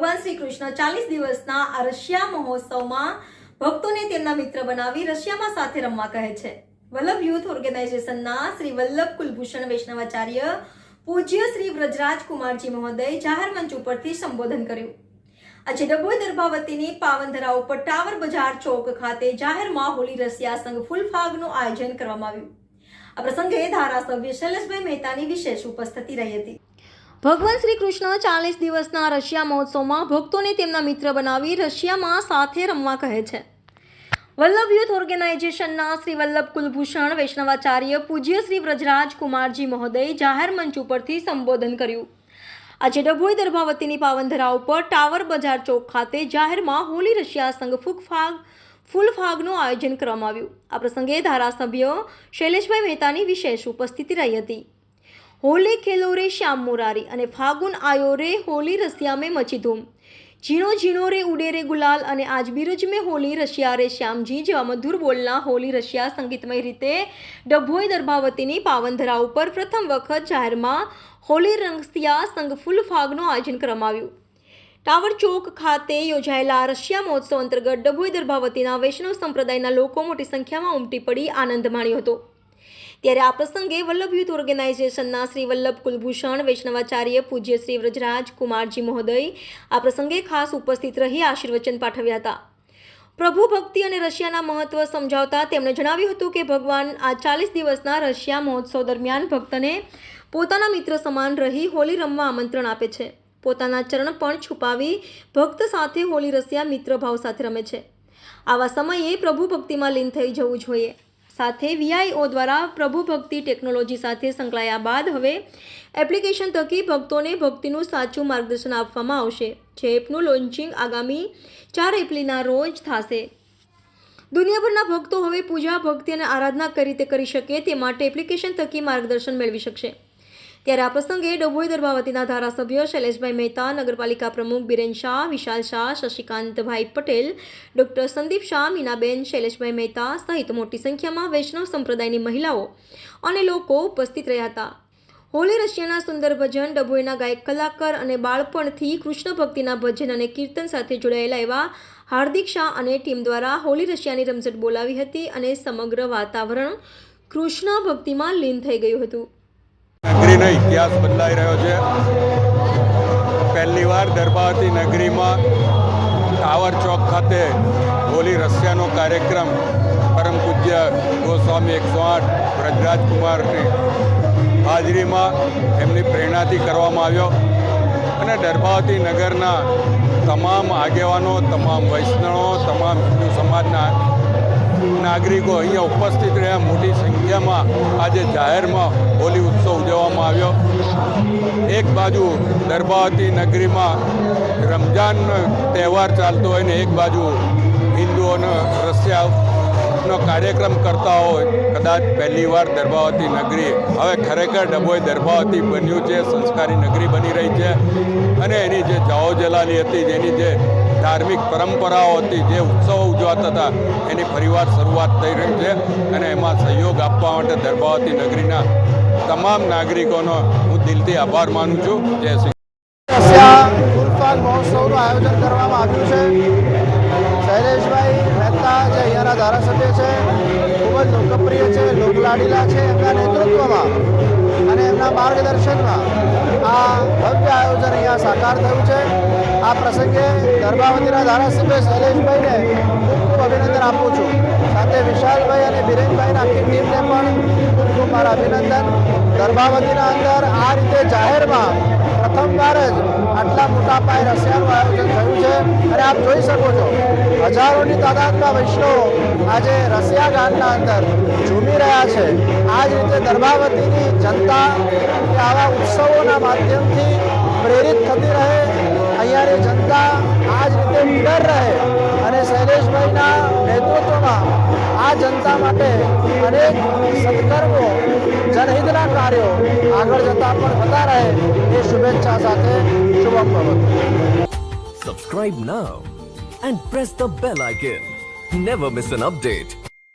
ભગવાન શ્રી કૃષ્ણ 40 દિવસના આ રશિયા મહોત્સવમાં ભક્તોને તેમના મિત્ર બનાવી રશિયામાં સાથે રમવા કહે છે. વલ્લભ યુથ ઓર્ગેનાઇઝેશનના શ્રી વલ્લભ કુલભૂષણ વૈષ્ણવાચાર્ય પૂજ્ય શ્રી વ્રજરાજ કુમારજી મહોદય જાહેર મંચ ઉપરથી સંબોધન કર્યું. આજે ડભોઈ દર્ભાવતીની પાવનધરા ઉપર ટાવર બજાર ચોક ખાતે જાહેરમાં હોળી રસિયા સંઘ ફૂલફાગનું આયોજન કરવામાં આવ્યું. આ પ્રસંગે ધારાસભ્ય શૈલેષભાઈ મહેતાની વિશેષ ઉપસ્થિતિ રહી હતી. ભગવાન શ્રી કૃષ્ણ 40 દિવસના રશિયા મહોત્સવમાં ભક્તોને તેમના મિત્ર બનાવી રશિયામાં સાથે રમવા કહે છે. વલ્લભ યુથ ઓર્ગેનાઇઝેશનના શ્રી વલ્લભ કુલભૂષણ વૈષ્ણવાચાર્ય પૂજ્ય શ્રી વ્રજરાજ કુમારજી મહોદય જાહેર મંચ ઉપરથી સંબોધન કર્યું. આજે ડભોઈ દર્ભાવતીની પાવનધરા ઉપર ટાવર બજાર ચોક ખાતે જાહેરમાં હોળી રશિયા સંઘ ફૂલફાગનું આયોજન કરવામાં આવ્યું. આ પ્રસંગે ધારાસભ્ય શૈલેષભાઈ મહેતાની વિશેષ ઉપસ્થિતિ રહી હતી. होली खेलो रे श्याम मुरारी अने फागुन आयो रे होली रसिया में मची धूम, झीणो झीणो रे उड़े रे गुलाल अने आज बीरज में होली रशिया रे श्यामजी जेवा मधुर बोलना होली रशिया संगीतमय रीते डभोई दर्भावतीनी पावनधरा उपर प्रथम वखत जाहेरमां होली रसिया संघ फूलफागનું આયોજન કરવામાં આવ્યું. ટાવર ચોક ખાતે યોજાયેલા રશિયા મહોત્સવ અંતર્ગત ડભોઈ દર્ભાવતીના વૈષ્ણવ સંપ્રદાયના લોકો મોટી સંખ્યામાં ઉમટી પડી આનંદ માણ્યો હતો. ત્યારે આ પ્રસંગે વલ્લભ યુથ ઓર્ગેનાઇઝેશનના શ્રી વલ્લભ કુલભૂષણ વૈષ્ણવાચાર્ય પૂજ્ય શ્રી વ્રજરાજ કુમારજી મહોદય આ પ્રસંગે ખાસ ઉપસ્થિત રહી આશીર્વચન પાઠવ્યા હતા. પ્રભુ ભક્તિ અને રશિયાના મહત્વ સમજાવતા તેમણે જણાવ્યું હતું કે ભગવાન આ 40 દિવસના રશિયા મહોત્સવ દરમિયાન ભક્તને પોતાના મિત્ર સમાન રહી હોળી રમવા આમંત્રણ આપે છે. પોતાના ચરણ પણ છુપાવી ભક્ત સાથે હોળી રશિયા મિત્ર ભાવ સાથે રમે છે. આવા સમયે પ્રભુ ભક્તિમાં લીન થઈ જવું જોઈએ. સાથે વીઆઈઓ દ્વારા પ્રભુ ભક્તિ ટેકનોલોજી સાથે સંકળાયા બાદ હવે એપ્લિકેશન થકી ભક્તોને ભક્તિનું સાચું માર્ગદર્શન આપવામાં આવશે. જે એપનું લોન્ચિંગ આગામી 4 એપ્રિલના રોજ થશે. દુનિયાભરના ભક્તો હવે પૂજા ભક્તિ અને આરાધના કઈ રીતે કરી શકે તે માટે એપ્લિકેશન થકી માર્ગદર્શન મેળવી શકશે. ત્યારે આ પ્રસંગે ડભોઈ દર્ભાવતીના ધારાસભ્ય શૈલેષભાઈ મહેતા, નગરપાલિકા પ્રમુખ બિરેન શાહ, વિશાલ શાહ, શશિકાંતભાઈ પટેલ, ડોક્ટર સંદીપ શાહ, મીનાબેન, શૈલેષભાઈ મહેતા સહિત મોટી સંખ્યામાં વૈષ્ણવ સંપ્રદાયની મહિલાઓ અને લોકો ઉપસ્થિત રહ્યા હતા. હોળી રશિયાના સુંદર ભજન ડભોઈના ગાયક કલાકાર અને બાળપણથી કૃષ્ણ ભક્તિના ભજન અને કીર્તન સાથે જોડાયેલા એવા હાર્દિક શાહ અને ટીમ દ્વારા હોળી રશિયાની રમઝટ બોલાવી હતી અને સમગ્ર વાતાવરણ કૃષ્ણ ભક્તિમાં લીન થઈ ગયું હતું. નગરીનો ઇતિહાસ બદલાઈ રહ્યો છે. પહેલીવાર દર્ભાવતી નગરીમાં ટાવર ચોક ખાતે હોલી રશિયાનો કાર્યક્રમ પરમ પૂજ્ય ગોસ્વામી 108 વ્રજરાજ કુમારની હાજરીમાં એમની પ્રેરણાથી કરવામાં આવ્યો અને દર્ભાવતી નગરના તમામ આગેવાનો, તમામ વૈષ્ણવો, તમામ હિન્દુ સમાજના નાગરિકો અહીંયા ઉપસ્થિત રહ્યા. મોટી સંખ્યામાં આજે જાહેરમાં હોલી ઉત્સવ ઉજવવામાં આવ્યો. એક બાજુ દર્ભાવતી નગરીમાં રમઝાનનો તહેવાર ચાલતો હોય ને એક બાજુ હિન્દુઓનો રશિયાનો કાર્યક્રમ કરતા હોય. કદાચ પહેલીવાર દર્ભાવતી નગરી હવે ખરેખર ડભોઈ દર્ભાવતી બન્યું છે, સંસ્કારી નગરી બની રહી છે અને એની જે જાઓ જલાલી હતી, જેની જે ધાર્મિક પરંપરાઓ હતી, જે ઉત્સવો ઉજવાતા હતા એની ફરીવાર શરૂઆત થઈ રહી છે અને એમાં સહયોગ આપવા માટે દર્ભાવતી નગરીના તમામ નાગરિકોનો હું દિલથી આભાર માનું છું. જય શ્રી રશિયા ફૂલફાગ મહોત્સવનું આયોજન કરવામાં આવ્યું છે. શૈલેષભાઈ મહેતા જે અહીંયાના ધારાસભ્ય છે, ખૂબ જ લોકપ્રિય છે, લોકલાડીલા છે, એમના નેતૃત્વમાં અને એમના માર્ગદર્શનમાં આ ભવ્ય આયોજન અહીંયા સાકાર થયું છે. આ પ્રસંગે દર્ભાવતીના ધારાસભ્ય શૈલેષભાઈને ખૂબ ખૂબ અભિનંદન આપું છું. સાથે વિશાલભાઈ અને બિરેનભાઈના આખી ટીમને પણ ખૂબ ખૂબ મારા અભિનંદન. દર્ભાવતીના અંદર આ રીતે જાહેરમાં પ્રથમવાર જ આટલા મોટા પાયે રશિયાનું આયોજન થયું છે અને આપ જોઈ શકો છો હજારોની તાદાદમાં વૈષ્ણવો આજે રશિયા ગામના અંદર ઝૂમી રહ્યા છે. આ જ રીતે દર્ભાવતીની જનતા આવા ઉત્સવોના માધ્યમથી પ્રેરિત થતી રહે, અહીંયાની જનતા આ જ રીતે નિડર રહે અને શૈલેષભાઈના નેતૃત્વમાં આ જનતા માટે અનેક સત્કર્મો, જનહિતના કાર્યો આગળ જતા પણ થતા રહે એ શુભેચ્છા સાથે Shubham ભવતુ. Subscribe now and press the bell icon. Never miss an update.